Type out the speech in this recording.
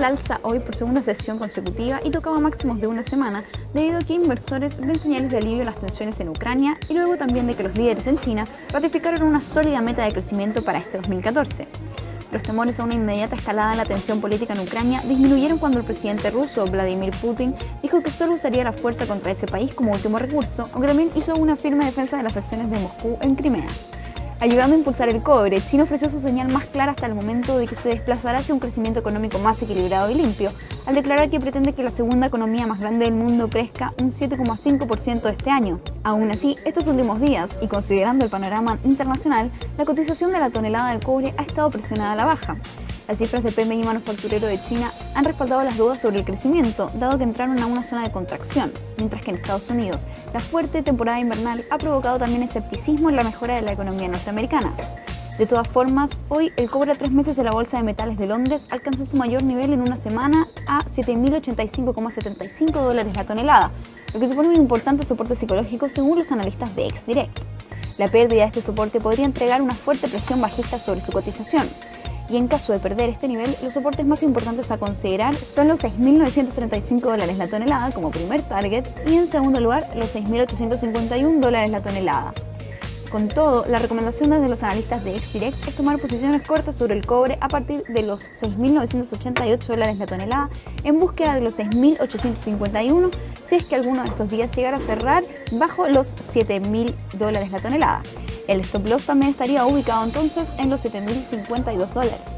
al alza hoy por segunda sesión consecutiva y tocaba máximos de una semana debido a que inversores ven señales de alivio en las tensiones en Ucrania y luego también de que los líderes en China ratificaron una sólida meta de crecimiento para este 2014. Los temores a una inmediata escalada en la tensión política en Ucrania disminuyeron cuando el presidente ruso Vladimir Putin dijo que solo usaría la fuerza contra ese país como último recurso, aunque también hizo una firme defensa de las acciones de Moscú en Crimea. Ayudando a impulsar el cobre, China ofreció su señal más clara hasta el momento de que se desplazará hacia un crecimiento económico más equilibrado y limpio, al declarar que pretende que la segunda economía más grande del mundo crezca un 7,5% este año. Aún así, estos últimos días, y considerando el panorama internacional, la cotización de la tonelada de cobre ha estado presionada a la baja. Las cifras de PMI manufacturero de China han respaldado las dudas sobre el crecimiento, dado que entraron a una zona de contracción, mientras que en Estados Unidos la fuerte temporada invernal ha provocado también escepticismo en la mejora de la economía norteamericana. De todas formas, hoy el cobre a 3 meses en la Bolsa de Metales de Londres alcanzó su mayor nivel en una semana a $7.085,75 la tonelada, lo que supone un importante soporte psicológico según los analistas de XDirect. La pérdida de este soporte podría entregar una fuerte presión bajista sobre su cotización. Y en caso de perder este nivel, los soportes más importantes a considerar son los $6.935 la tonelada como primer target y en segundo lugar los $6.851 la tonelada. Con todo, la recomendación desde los analistas de XDirect es tomar posiciones cortas sobre el cobre a partir de los $6.988 la tonelada en búsqueda de los $6.851 si es que alguno de estos días llegara a cerrar bajo los $7.000 la tonelada. El stop loss también estaría ubicado entonces en los $7.052.